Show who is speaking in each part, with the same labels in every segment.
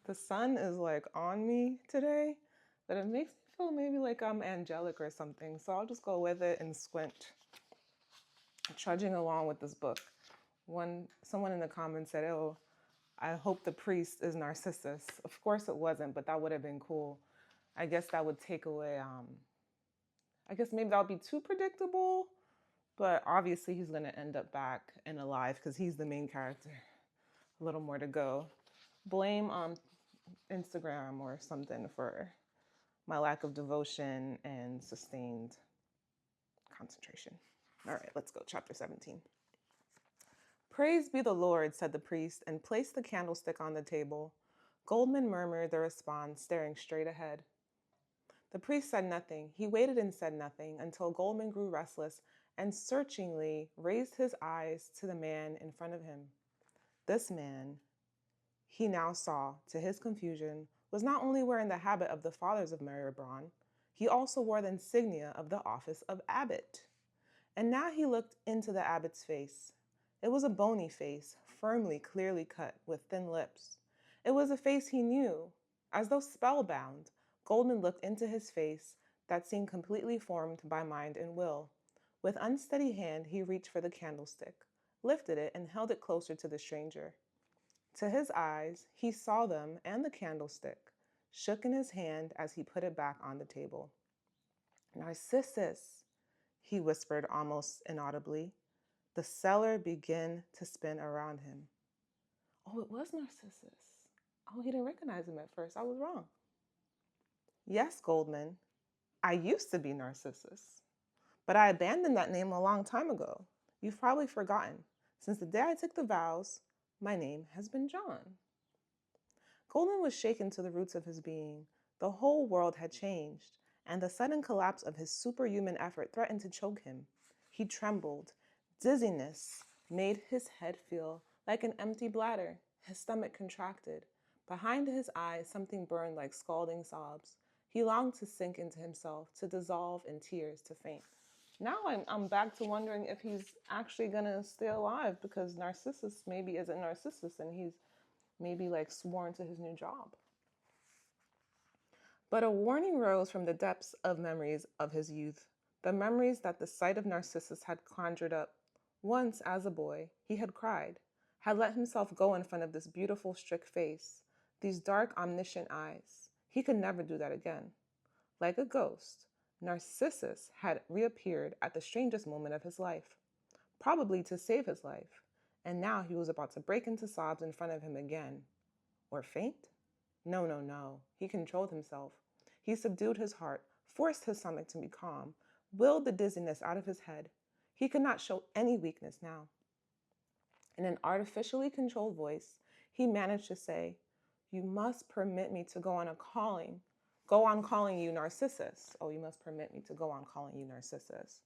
Speaker 1: The sun is like on me today, but it makes me feel maybe like I'm angelic or something. So I'll just go with it and squint, trudging along with this book. Someone in the comments said, "Oh, I hope the priest is Narcissus." Of course it wasn't, but that would have been cool. I guess that would take away. I guess maybe that would be too predictable, but obviously he's gonna end up back and alive because he's the main character. A little more to go. Blame Instagram or something for my lack of devotion and sustained concentration. All right, let's go. Chapter 17. Praise be the Lord, said the priest, and placed the candlestick on the table. Goldmund murmured the response, staring straight ahead. The priest said nothing. He waited and said nothing until Goldmund grew restless and searchingly raised his eyes to the man in front of him. This man, he now saw, to his confusion, was not only wearing the habit of the fathers of Maribron, he also wore the insignia of the office of abbot. And now he looked into the abbot's face. It was a bony face, firmly, clearly cut, with thin lips. It was a face he knew. As though spellbound, Goldmund looked into his face that seemed completely formed by mind and will. With unsteady hand, he reached for the candlestick, lifted it, and held it closer to the stranger. To his eyes, he saw them and the candlestick, shook in his hand as he put it back on the table. Narcissus, he whispered almost inaudibly. The cellar began to spin around him. Oh, it was Narcissus. Oh, he didn't recognize him at first. I was wrong. Yes, Goldmund. I used to be Narcissus, but I abandoned that name a long time ago. You've probably forgotten. Since the day I took the vows, my name has been John. Goldmund was shaken to the roots of his being. The whole world had changed, and the sudden collapse of his superhuman effort threatened to choke him. He trembled. Dizziness made his head feel like an empty bladder. His stomach contracted. Behind his eyes, something burned like scalding sobs. He longed to sink into himself, to dissolve in tears, to faint. Now I'm back to wondering if he's actually going to stay alive because Narcissus maybe isn't Narcissus and he's maybe like sworn to his new job. But a warning rose from the depths of memories of his youth, the memories that the sight of Narcissus had conjured up. Once, as a boy, he had cried, had let himself go in front of this beautiful, strict face, these dark, omniscient eyes. He could never do that again. Like a ghost, Narcissus had reappeared at the strangest moment of his life, probably to save his life, and now he was about to break into sobs in front of him again. Or faint? No, no, no. He controlled himself. He subdued his heart, forced his stomach to be calm, willed the dizziness out of his head. He could not show any weakness now. In an artificially controlled voice, he managed to say, "You must permit me to go on calling you Narcissus. Oh, you must permit me to go on calling you Narcissus.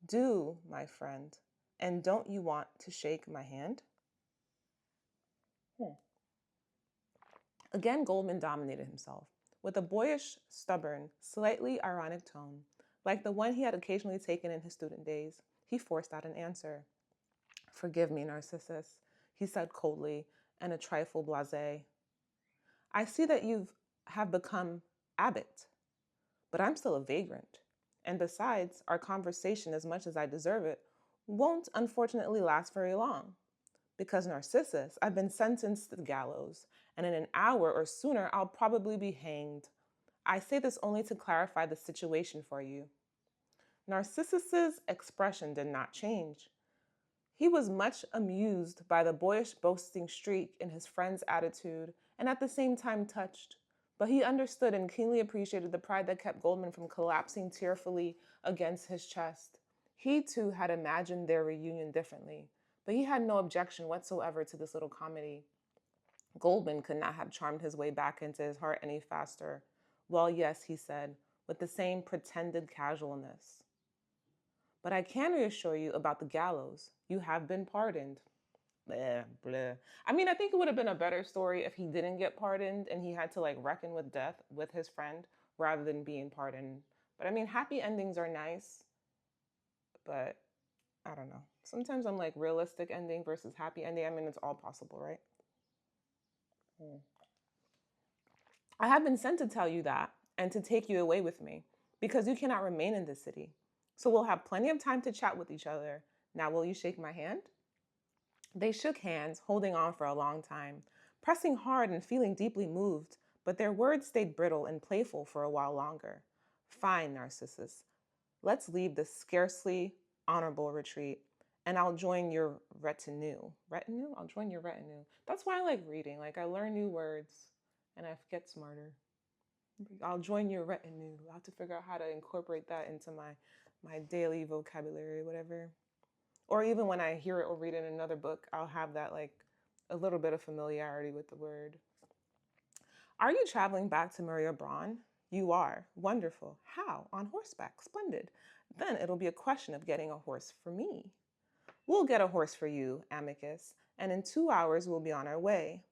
Speaker 1: Do, my friend, and don't you want to shake my hand?" Again, Goldmund dominated himself. With a boyish, stubborn, slightly ironic tone, like the one he had occasionally taken in his student days, he forced out an answer. "Forgive me, Narcissus," he said coldly and a trifle blasé. "I see that you have become abbot, but I'm still a vagrant. And besides, our conversation, as much as I deserve it, won't unfortunately last very long. Because Narcissus, I've been sentenced to the gallows, and in an hour or sooner I'll probably be hanged. I say this only to clarify the situation for you." Narcissus's expression did not change. He was much amused by the boyish boasting streak in his friend's attitude and at the same time touched. But he understood and keenly appreciated the pride that kept Goldmund from collapsing tearfully against his chest. He too had imagined their reunion differently, but he had no objection whatsoever to this little comedy. Goldmund could not have charmed his way back into his heart any faster. "Well, yes," he said, with the same pretended casualness. "But I can reassure you about the gallows. You have been pardoned." Blah, blah. I mean, I think it would have been a better story if he didn't get pardoned and he had to like reckon with death with his friend rather than being pardoned. But I mean, happy endings are nice, but I don't know. Sometimes I'm like realistic ending versus happy ending. I mean, it's all possible, right? I have been sent to tell you that and to take you away with me because you cannot remain in this city. So we'll have plenty of time to chat with each other. Now, will you shake my hand?" They shook hands, holding on for a long time, pressing hard and feeling deeply moved, but their words stayed brittle and playful for a while longer. "Fine, Narcissus. Let's leave this scarcely honorable retreat, and I'll join your retinue." Retinue? I'll join your retinue. That's why I like reading. Like, I learn new words and I get smarter. I'll join your retinue. I'll have to figure out how to incorporate that into my daily vocabulary, whatever. Or even when I hear it or read it in another book, I'll have that like a little bit of familiarity with the word. "Are you traveling back to Maria Braun?" "You are. Wonderful. How? On horseback. Splendid. Then it'll be a question of getting a horse for me." "We'll get a horse for you, Amicus, and in 2 hours we'll be on our way."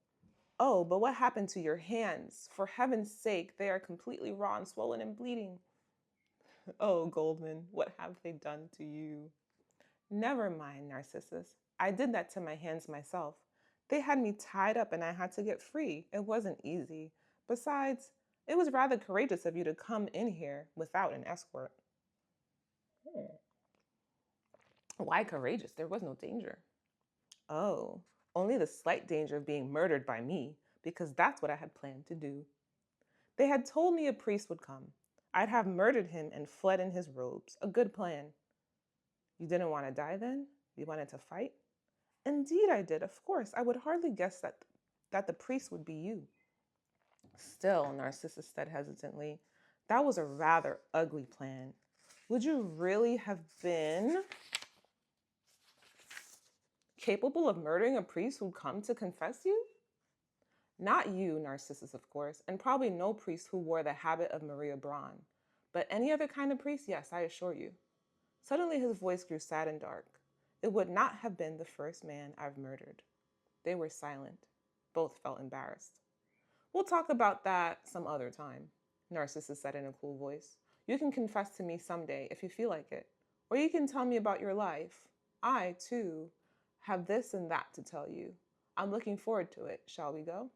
Speaker 1: "Oh, but what happened to your hands? For heaven's sake, they are completely raw and swollen and bleeding." "Oh, Goldmund, what have they done to you?" "Never mind, Narcissus. I did that to my hands myself. They had me tied up and I had to get free. It wasn't easy. Besides, it was rather courageous of you to come in here without an escort." "Hmm. Why courageous? There was no danger." "Oh, only the slight danger of being murdered by me, because that's what I had planned to do. They had told me a priest would come. I'd have murdered him and fled in his robes. A good plan." "You didn't want to die then? You wanted to fight?" "Indeed I did, of course. I would hardly guess that the priest would be you." "Still," Narcissus said hesitantly, "that was a rather ugly plan. Would you really have been capable of murdering a priest who'd come to confess you?" "Not you, Narcissus, of course, and probably no priest who wore the habit of Maria Braun. But any other kind of priest, yes, I assure you." Suddenly his voice grew sad and dark. "It would not have been the first man I've murdered." They were silent. Both felt embarrassed. "We'll talk about that some other time," Narcissus said in a cool voice. "You can confess to me someday if you feel like it. Or you can tell me about your life. I, too, have this and that to tell you. I'm looking forward to it. Shall we go?"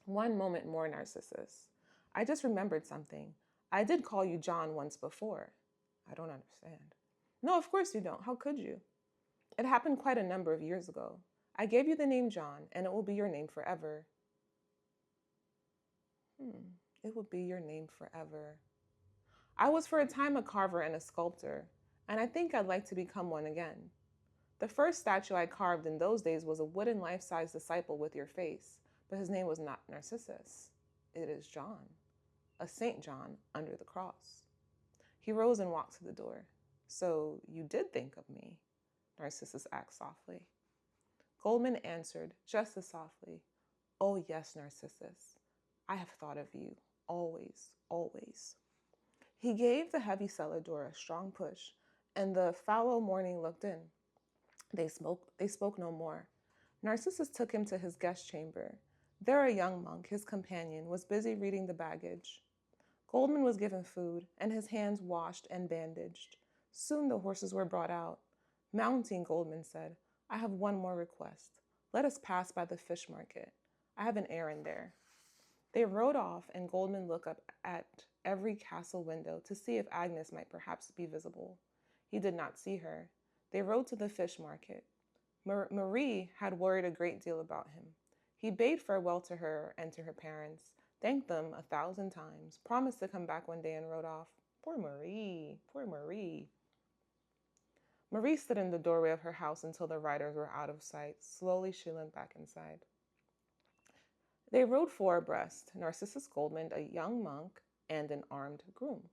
Speaker 1: "One moment more, Narcissus. I just remembered something. I did call you John once before." "I don't understand." "No, of course you don't. How could you? It happened quite a number of years ago. I gave you the name John, and it will be your name forever." It will be your name forever. "I was for a time a carver and a sculptor, and I think I'd like to become one again. The first statue I carved in those days was a wooden life-size disciple with your face, but his name was not Narcissus. It is John, a Saint John under the cross." He rose and walked to the door. "So you did think of me?" Narcissus asked softly. Goldmund answered just as softly, "Oh yes, Narcissus. I have thought of you, always, always." He gave the heavy cellar door a strong push, and the fallow morning looked in. They spoke no more. Narcissus took him to his guest chamber. There a young monk, his companion, was busy reading the baggage. Goldmund was given food, and his hands washed and bandaged. Soon the horses were brought out. Mounting, Goldmund said, "I have one more request. Let us pass by the fish market. I have an errand there." They rode off, and Goldmund looked up at every castle window to see if Agnes might perhaps be visible. He did not see her. They rode to the fish market. Marie had worried a great deal about him. He bade farewell to her and to her parents, thanked them 1,000 times, promised to come back one day, and rode off. Poor Marie, poor Marie. Marie stood in the doorway of her house until the riders were out of sight. Slowly she limped back inside. They rode four abreast, Narcissus, Goldmund, a young monk, and an armed groom.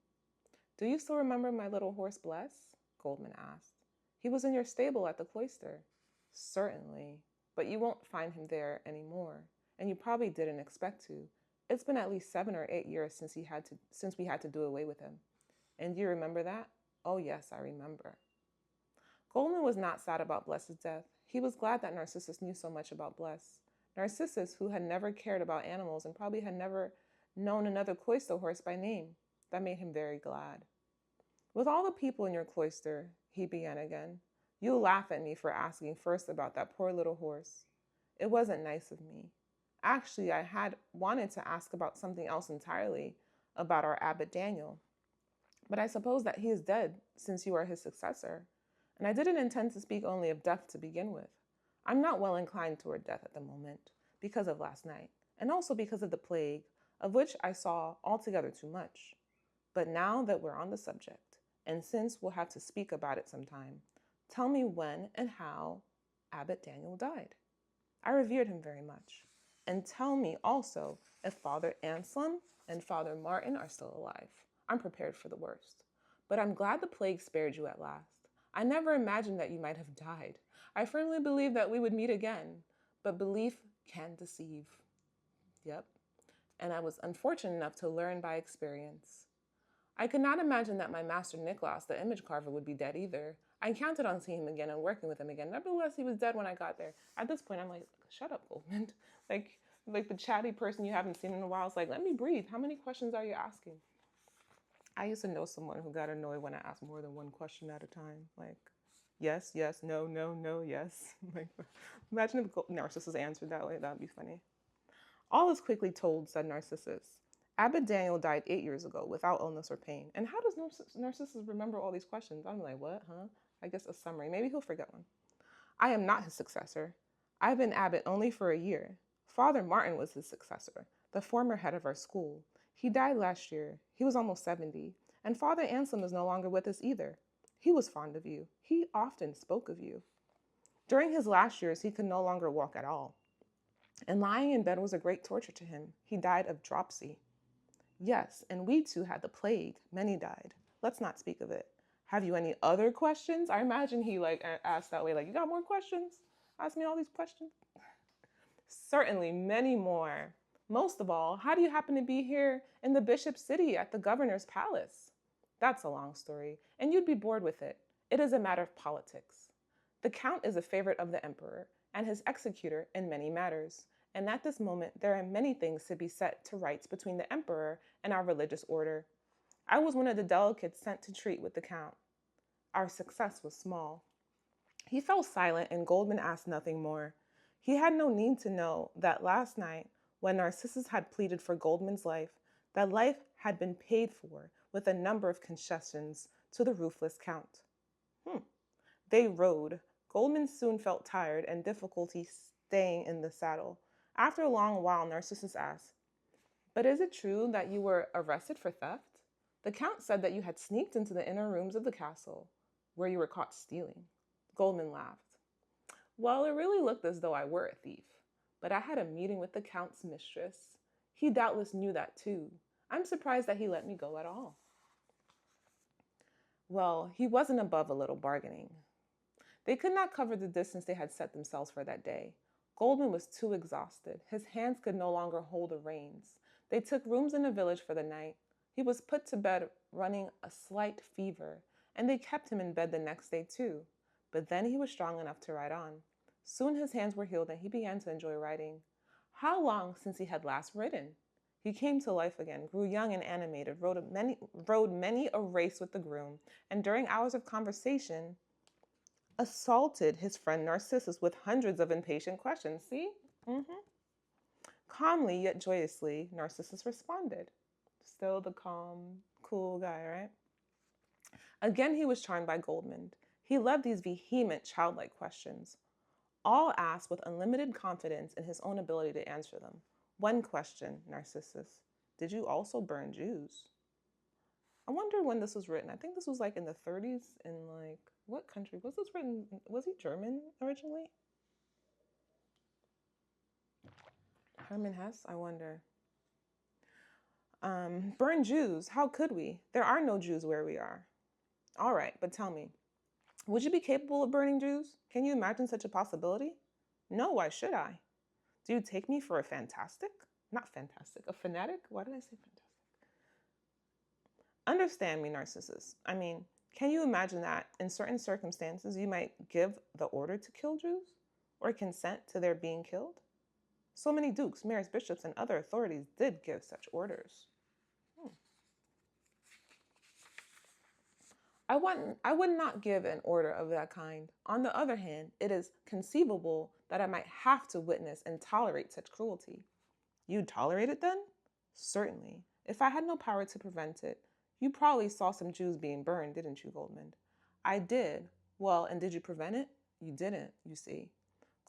Speaker 1: "Do you still remember my little horse Bless?" Goldmund asked. "He was in your stable at the cloister." "Certainly, but you won't find him there anymore, and you probably didn't expect to. It's been at least 7 or 8 years since we had to do away with him. And do you remember that?" "Oh yes, I remember." Goldmund was not sad about Bless's death. He was glad that Narcissus knew so much about Bless. Narcissus, who had never cared about animals and probably had never known another cloister horse by name. That made him very glad. "With all the people in your cloister," he began again, "you'll laugh at me for asking first about that poor little horse. It wasn't nice of me. Actually, I had wanted to ask about something else entirely, about our abbot Daniel. But I suppose that he is dead since you are his successor, and I didn't intend to speak only of death to begin with. I'm not well inclined toward death at the moment, because of last night, and also because of the plague, of which I saw altogether too much. But now that we're on the subject, and since we'll have to speak about it sometime, tell me when and how Abbot Daniel died. I revered him very much. And tell me also if Father Anselm and Father Martin are still alive. I'm prepared for the worst. But I'm glad the plague spared you at last. I never imagined that you might have died. I firmly believed that we would meet again, but belief can deceive. Yep. And I was unfortunate enough to learn by experience. I could not imagine that my master Nicholas, the image carver, would be dead either. I counted on seeing him again and working with him again. Nevertheless, he was dead when I got there. At this point, I'm like, shut up, Goldmund. like the chatty person you haven't seen in a while. It's like, let me breathe. How many questions are you asking? I used to know someone who got annoyed when I asked more than one question at a time. Like, yes, yes, no, no, no, yes. Like, imagine if Narcissus answered that way. That would be funny. All is quickly told, said Narcissus. Abbot Daniel died 8 years ago without illness or pain. And how does Narcissus remember all these questions? I'm like, what, huh? I guess a summary. Maybe he'll forget one. I am not his successor. I've been abbot only for a year. Father Martin was his successor, the former head of our school. He died last year. He was almost 70. And Father Anselm is no longer with us either. He was fond of you. He often spoke of you. During his last years, he could no longer walk at all. And lying in bed was a great torture to him. He died of dropsy. Yes, and we too had the plague. Many died. Let's not speak of it. Have you any other questions? I imagine he asked that way, like, you got more questions? Ask me all these questions? Certainly, many more. Most of all, how do you happen to be here in the bishop's city at the governor's palace? That's a long story, and you'd be bored with it. It is a matter of politics. The count is a favorite of the emperor, and his executor in many matters. And at this moment, there are many things to be set to rights between the emperor and our religious order. I was one of the delegates sent to treat with the count. Our success was small. He fell silent, and Goldmund asked nothing more. He had no need to know that last night, when Narcissus had pleaded for Goldmund's life, that life had been paid for with a number of concessions to the ruthless count. They rode. Goldmund soon felt tired and difficulty staying in the saddle. After a long while, Narcissus asked, but is it true that you were arrested for theft? The count said that you had sneaked into the inner rooms of the castle, where you were caught stealing. Goldmund laughed. Well, it really looked as though I were a thief, but I had a meeting with the count's mistress. He doubtless knew that too. I'm surprised that he let me go at all. Well, he wasn't above a little bargaining. They could not cover the distance they had set themselves for that day. Goldmund was too exhausted. His hands could no longer hold the reins. They took rooms in a village for the night. He was put to bed running a slight fever, and they kept him in bed the next day too. But then he was strong enough to ride on. Soon his hands were healed and he began to enjoy riding. How long since he had last ridden? He came to life again, grew young and animated, rode many a race with the groom, and during hours of conversation, assaulted his friend Narcissus with hundreds of impatient questions. See? Calmly yet joyously, Narcissus responded. Still the calm, cool guy, right? Again, he was charmed by Goldmund. He loved these vehement, childlike questions. All asked with unlimited confidence in his own ability to answer them. One question, Narcissus. Did you also burn Jews? I wonder when this was written. I think this was in the 30s in what country? Was this written? Was he German originally? Hermann Hesse? I wonder. Burn Jews? How could we? There are no Jews where we are. All right, but tell me, would you be capable of burning Jews? Can you imagine such a possibility? No, why should I? Do you take me for a fantastic? Not fantastic, a fanatic? Why did I say fantastic? Understand me, Narcissus. I mean, can you imagine that in certain circumstances you might give the order to kill Jews or consent to their being killed? So many dukes, mayors, bishops, and other authorities did give such orders. I would not give an order of that kind. On the other hand, it is conceivable that I might have to witness and tolerate such cruelty. You'd tolerate it then? Certainly. If I had no power to prevent it, you probably saw some Jews being burned, didn't you, Goldmund? I did. Well, and did you prevent it? You didn't, you see.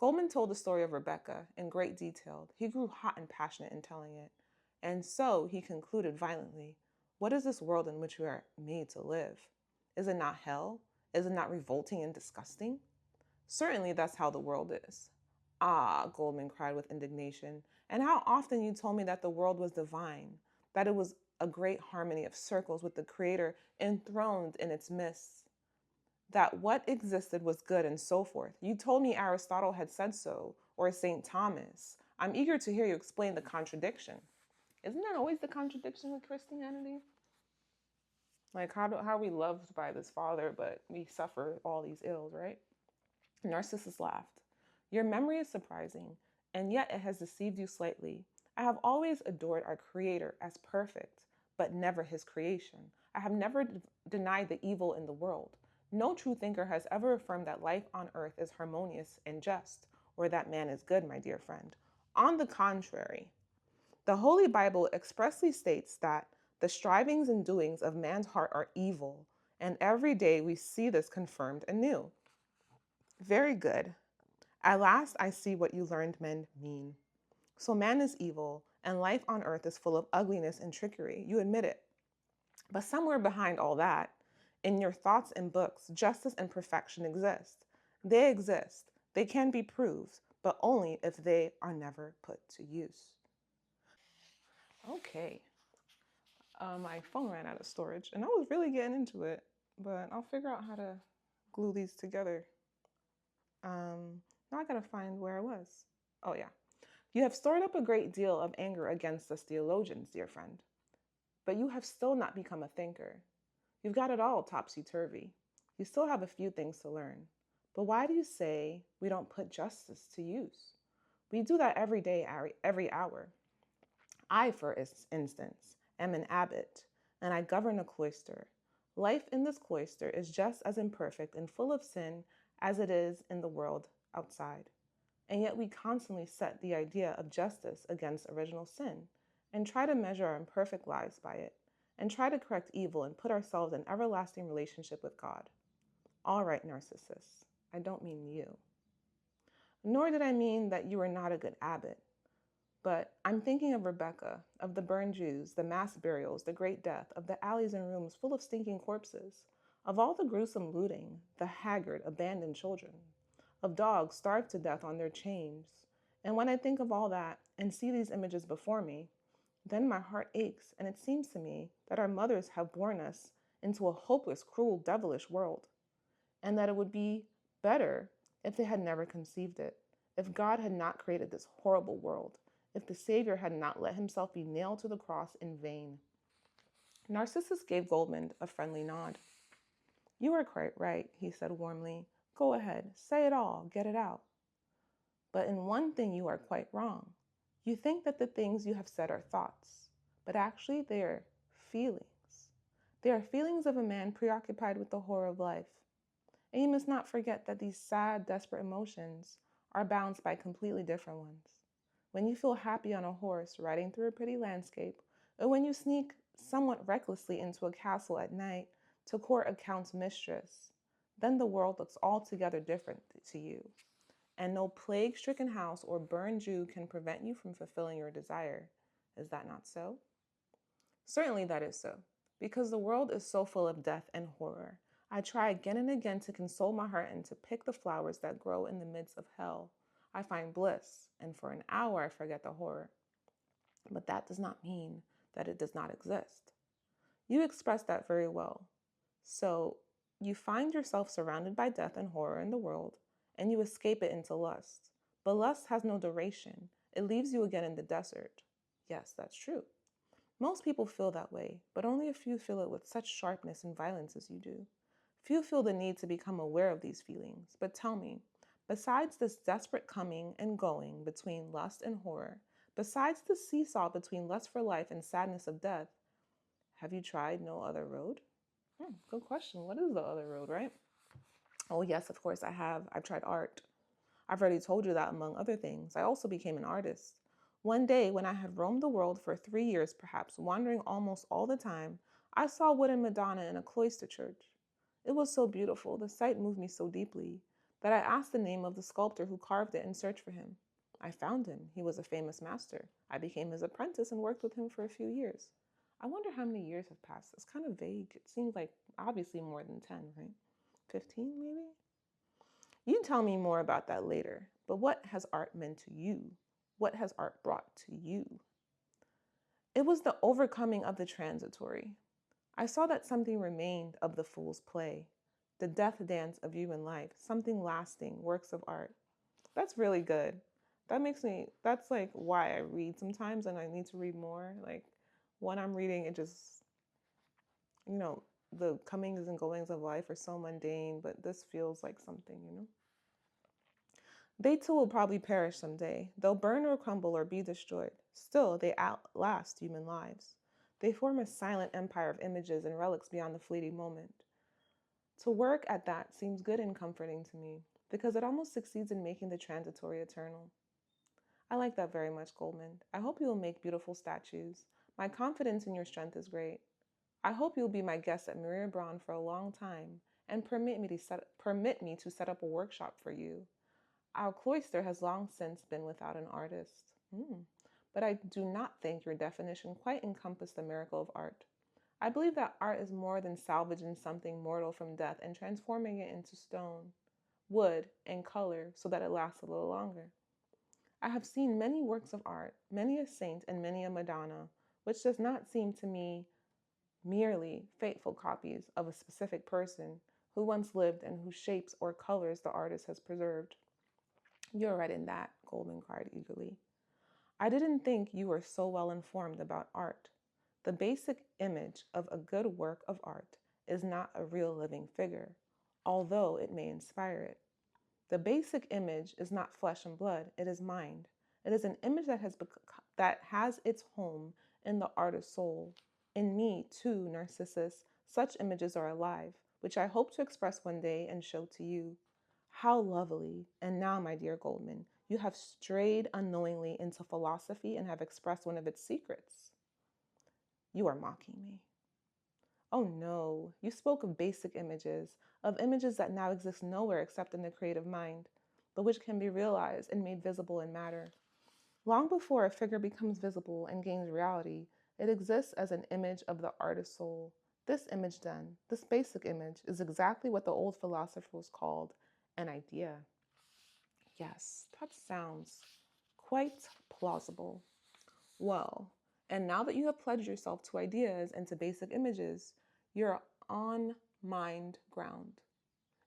Speaker 1: Goldmund told the story of Rebecca in great detail. He grew hot and passionate in telling it. And so he concluded violently, what is this world in which we are made to live? Is it not hell? Is it not revolting and disgusting? Certainly that's how the world is. Ah, Goldmund cried with indignation, and how often you told me that the world was divine, that it was a great harmony of circles with the Creator enthroned in its midst, that what existed was good and so forth. You told me Aristotle had said so, or St. Thomas. I'm eager to hear you explain the contradiction. Isn't that always the contradiction with Christianity? Like, how are we loved by this Father, but we suffer all these ills, right? Narcissus laughed. Your memory is surprising, and yet it has deceived you slightly. I have always adored our Creator as perfect, but never his creation. I have never denied the evil in the world. No true thinker has ever affirmed that life on earth is harmonious and just, or that man is good, my dear friend. On the contrary, the Holy Bible expressly states that the strivings and doings of man's heart are evil, and every day we see this confirmed anew. Very good. At last I see what you learned men mean. So man is evil, and life on earth is full of ugliness and trickery. You admit it. But somewhere behind all that, in your thoughts and books, justice and perfection exist. They exist. They can be proved, but only if they are never put to use. Okay. My phone ran out of storage, and I was really getting into it, but I'll figure out how to glue these together. Now I gotta find where I was. Oh, yeah. You have stored up a great deal of anger against us theologians, dear friend, but you have still not become a thinker. You've got it all topsy-turvy. You still have a few things to learn. But why do you say we don't put justice to use? We do that every day, every hour. I, for instance, am an abbot, and I govern a cloister. Life in this cloister is just as imperfect and full of sin as it is in the world outside. And yet we constantly set the idea of justice against original sin and try to measure our imperfect lives by it and try to correct evil and put ourselves in everlasting relationship with God. All right, Narcissus, I don't mean you. Nor did I mean that you are not a good abbot. But I'm thinking of Rebecca, of the burned Jews, the mass burials, the great death, of the alleys and rooms full of stinking corpses, of all the gruesome looting, the haggard, abandoned children, of dogs starved to death on their chains. And when I think of all that and see these images before me, then my heart aches, and it seems to me that our mothers have borne us into a hopeless, cruel, devilish world, and that it would be better if they had never conceived it, if God had not created this horrible world, if the Savior had not let himself be nailed to the cross in vain. Narcissus gave Goldmund a friendly nod. You are quite right, he said warmly. Go ahead, say it all, get it out. But in one thing you are quite wrong. You think that the things you have said are thoughts, but actually they are feelings. They are feelings of a man preoccupied with the horror of life. And you must not forget that these sad, desperate emotions are balanced by completely different ones. When you feel happy on a horse riding through a pretty landscape, or when you sneak somewhat recklessly into a castle at night to court a count's mistress, then the world looks altogether different to you, and no plague-stricken house or burned Jew can prevent you from fulfilling your desire. Is that not so? Certainly that is so, because the world is so full of death and horror. I try again and again to console my heart and to pick the flowers that grow in the midst of hell. I find bliss, and for an hour I forget the horror. But that does not mean that it does not exist. You express that very well. So, you find yourself surrounded by death and horror in the world, and you escape it into lust. But lust has no duration. It leaves you again in the desert. Yes, that's true. Most people feel that way, but only a few feel it with such sharpness and violence as you do. Few feel the need to become aware of these feelings. But tell me, besides this desperate coming and going between lust and horror, besides the seesaw between lust for life and sadness of death, have you tried no other road? Good question. What is the other road, right? Oh, yes, of course I have. I've tried art. I've already told you that among other things. I also became an artist. One day, when I had roamed the world for 3 years, perhaps, wandering almost all the time, I saw a wooden Madonna in a cloister church. It was so beautiful, the sight moved me so deeply, that I asked the name of the sculptor who carved it and searched for him. I found him. He was a famous master. I became his apprentice and worked with him for a few years. I wonder how many years have passed. It's kind of vague. It seems like obviously more than 10, right? 15 maybe? You tell me more about that later. But what has art meant to you? What has art brought to you? It was the overcoming of the transitory. I saw that something remained of the fool's play, the death dance of human life, something lasting, works of art. That's really good. That's like why I read sometimes and I need to read more. Like when I'm reading, it just, you know, the comings and goings of life are so mundane, but this feels like something. They too will probably perish someday. They'll burn or crumble or be destroyed. Still, they outlast human lives. They form a silent empire of images and relics beyond the fleeting moment. To work at that seems good and comforting to me, because it almost succeeds in making the transitory eternal. I like that very much, Goldmund. I hope you will make beautiful statues. My confidence in your strength is great. I hope you'll be my guest at Maria Braun for a long time and permit me to set up a workshop for you. Our cloister has long since been without an artist. But I do not think your definition quite encompassed the miracle of art. I believe that art is more than salvaging something mortal from death and transforming it into stone, wood, and color so that it lasts a little longer. I have seen many works of art, many a saint and many a Madonna, which does not seem to me merely faithful copies of a specific person who once lived and whose shapes or colors the artist has preserved. You're right in that, Goldman cried eagerly. I didn't think you were so well informed about art. The basic image of a good work of art is not a real living figure, although it may inspire it. The basic image is not flesh and blood, it is mind. It is an image that has its home in the artist's soul. In me, too, Narcissus, such images are alive, which I hope to express one day and show to you. How lovely. And now, my dear Goldman, you have strayed unknowingly into philosophy and have expressed one of its secrets. You are mocking me. Oh no, you spoke of basic images, of images that now exist nowhere except in the creative mind, but which can be realized and made visible in matter. Long before a figure becomes visible and gains reality, it exists as an image of the artist's soul. This image, then, this basic image, is exactly what the old philosophers called an idea. Yes, that sounds quite plausible. Well, and now that you have pledged yourself to ideas and to basic images, you're on mind ground.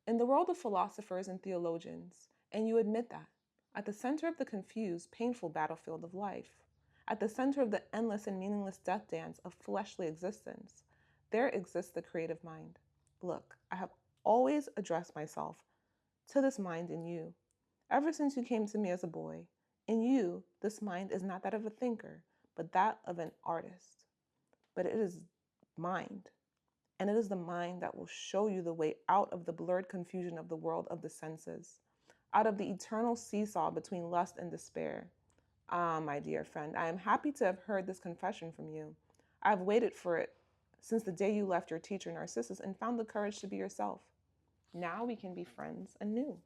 Speaker 1: In the world of philosophers and theologians, and you admit that, at the center of the confused, painful battlefield of life, at the center of the endless and meaningless death dance of fleshly existence, there exists the creative mind. Look, I have always addressed myself to this mind in you. Ever since you came to me as a boy, in you, this mind is not that of a thinker, but that of an artist. But it is mind, and it is the mind that will show you the way out of the blurred confusion of the world of the senses, out of the eternal seesaw between lust and despair. Ah, my dear friend, I am happy to have heard this confession from you. I have waited for it since the day you left your teacher Narcissus and found the courage to be yourself. Now we can be friends anew.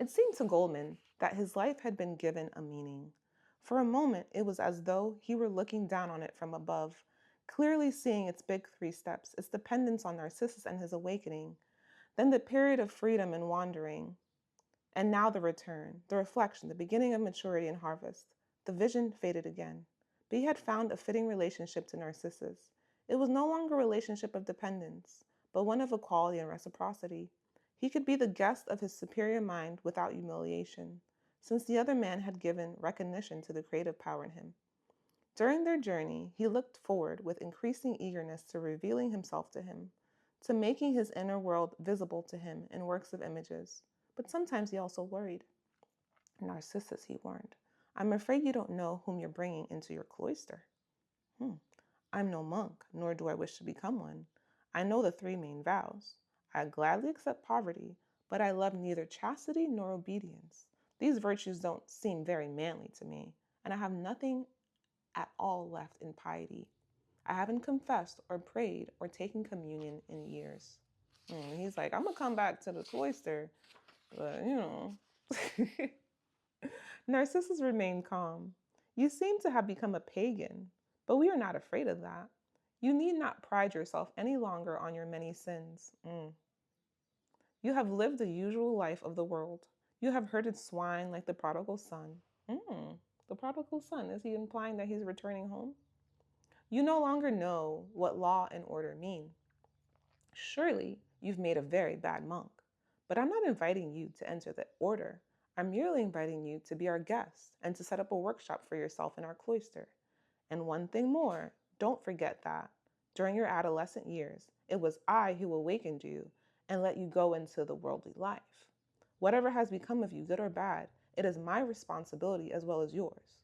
Speaker 1: It seemed to Goldman that his life had been given a meaning. For a moment, it was as though he were looking down on it from above, clearly seeing its big 3 steps, its dependence on Narcissus and his awakening, then the period of freedom and wandering, and now the return, the reflection, the beginning of maturity and harvest. The vision faded again. But he had found a fitting relationship to Narcissus. It was no longer a relationship of dependence, but one of equality and reciprocity. He could be the guest of his superior mind without humiliation, since the other man had given recognition to the creative power in him. During their journey, he looked forward with increasing eagerness to revealing himself to him, to making his inner world visible to him in works of images. But sometimes he also worried. Narcissus, he warned, I'm afraid you don't know whom you're bringing into your cloister. I'm no monk, nor do I wish to become one. I know the three main vows. I gladly accept poverty, but I love neither chastity nor obedience. These virtues don't seem very manly to me, and I have nothing at all left in piety. I haven't confessed or prayed or taken communion in years. He's like, I'm gonna come back to the cloister, but Narcissus remained calm. You seem to have become a pagan, but we are not afraid of that. You need not pride yourself any longer on your many sins. You have lived the usual life of the world. You have herded swine like the prodigal son. The prodigal son, is he implying that he's returning home? You no longer know what law and order mean. Surely you've made a very bad monk. But I'm not inviting you to enter the order. I'm merely inviting you to be our guest and to set up a workshop for yourself in our cloister. And one thing more, don't forget that during your adolescent years, it was I who awakened you and let you go into the worldly life. Whatever has become of you, good or bad, it is my responsibility as well as yours.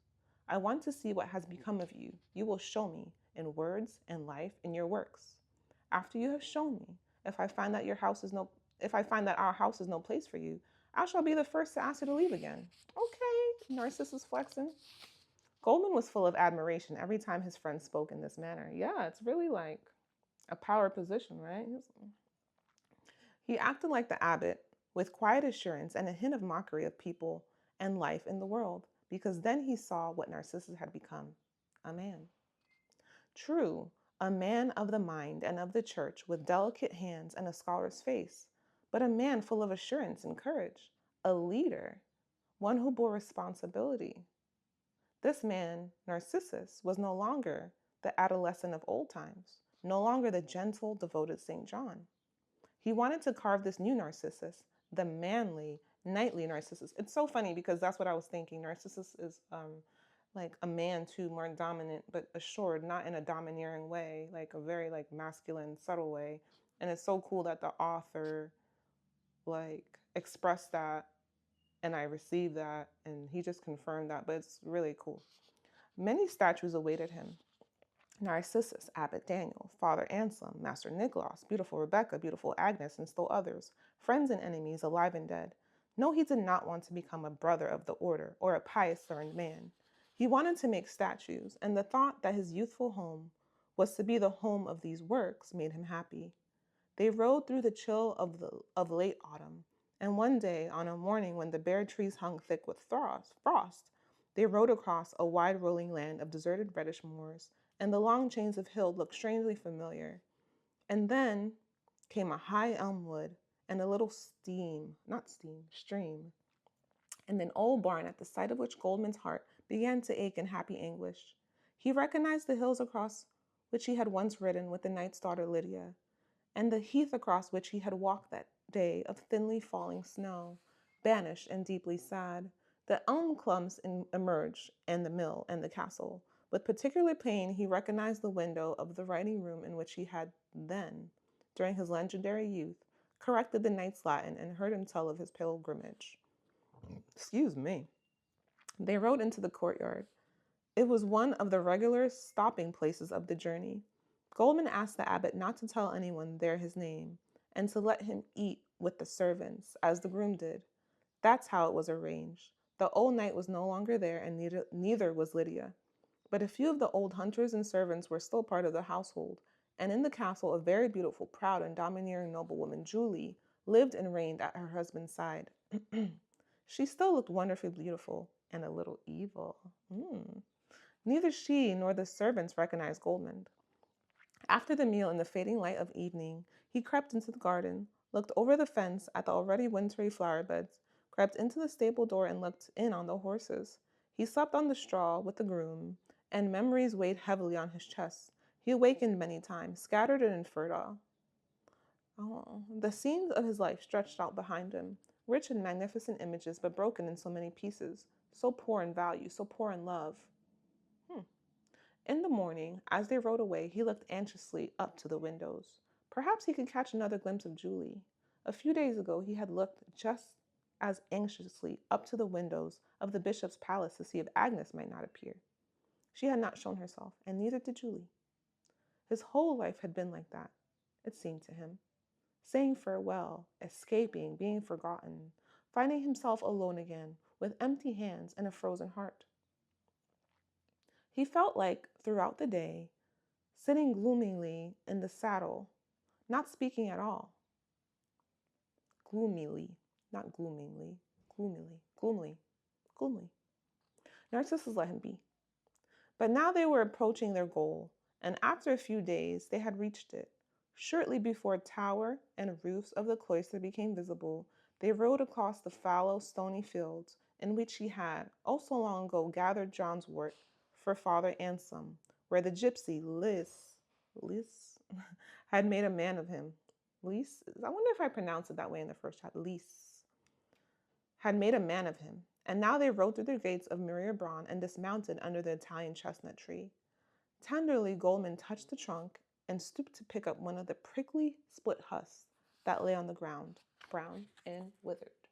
Speaker 1: I want to see what has become of you. You will show me in words and life in your works. After you have shown me, if I find that our house is no place for you, I shall be the first to ask you to leave again. Okay, Narcissus flexing. Goldmund was full of admiration every time his friend spoke in this manner. Yeah, it's really like a power position, right? He acted like the abbot, with quiet assurance and a hint of mockery of people and life in the world, because then he saw what Narcissus had become, a man. True, a man of the mind and of the church, with delicate hands and a scholar's face, but a man full of assurance and courage, a leader, one who bore responsibility. This man, Narcissus, was no longer the adolescent of old times, no longer the gentle, devoted St. John. He wanted to carve this new Narcissus, the manly, knightly Narcissus. It's so funny because that's what I was thinking. Narcissus is like a man too, more dominant, but assured, not in a domineering way, like a very like masculine, subtle way. And it's so cool that the author like expressed that and I received that and he just confirmed that, but it's really cool. Many statues awaited him. Narcissus, Abbot Daniel, Father Anselm, Master Nicholas, beautiful Rebecca, beautiful Agnes, and still others, friends and enemies, alive and dead. No, he did not want to become a brother of the order or a pious learned man. He wanted to make statues, and the thought that his youthful home was to be the home of these works made him happy. They rode through the chill of late autumn, and one day, on a morning when the bare trees hung thick with frost, they rode across a wide rolling land of deserted reddish moors, and the long chains of hill looked strangely familiar. And then came a high elm wood and a little stream, and an old barn at the sight of which Goldmund's heart began to ache in happy anguish. He recognized the hills across which he had once ridden with the knight's daughter Lydia, and the heath across which he had walked that day of thinly falling snow, banished and deeply sad. The elm clumps emerged, and the mill, and the castle. With particular pain, he recognized the window of the writing room in which he had then, during his legendary youth, corrected the knight's Latin and heard him tell of his pilgrimage. Excuse me. They rode into the courtyard. It was one of the regular stopping places of the journey. Goldmund asked the abbot not to tell anyone there his name, and to let him eat with the servants, as the groom did. That's how it was arranged. The old knight was no longer there, and neither was Lydia. But a few of the old hunters and servants were still part of the household, and in the castle a very beautiful, proud, and domineering noblewoman, Julie, lived and reigned at her husband's side. She still looked wonderfully beautiful and a little evil. Neither she nor the servants recognized Goldmund. After the meal in the fading light of evening, he crept into the garden, looked over the fence at the already wintry flower beds, crept into the stable door and looked in on the horses. He slept on the straw with the groom, and memories weighed heavily on his chest. He awakened many times, scattered and infertile. Oh, the scenes of his life stretched out behind him, rich in magnificent images, but broken in so many pieces, so poor in value, so poor in love. In the morning, as they rode away, he looked anxiously up to the windows. Perhaps he could catch another glimpse of Julie. A few days ago, he had looked just as anxiously up to the windows of the bishop's palace to see if Agnes might not appear. She had not shown herself, and neither did Julie. His whole life had been like that. it seemed to him, saying farewell, escaping, being forgotten, finding himself alone again, with empty hands and a frozen heart. He felt like, throughout the day, sitting gloomily in the saddle, not speaking at all. Gloomily, not gloomingly, gloomily. Narcissus let him be. But now they were approaching their goal, and after a few days they had reached it. Shortly before tower and roofs of the cloister became visible, they rode across the fallow, stony fields in which he had, oh so long ago, gathered John's wort for Father Anselm, where the gypsy Lys had made a man of him. Lys? I wonder if I pronounced it that way in the first chapter. Lys had made a man of him, and now they rode through the gates of Muriel and dismounted under the Italian chestnut tree. Tenderly, Goldmund touched the trunk and stooped to pick up one of the prickly split husks that lay on the ground, brown and withered.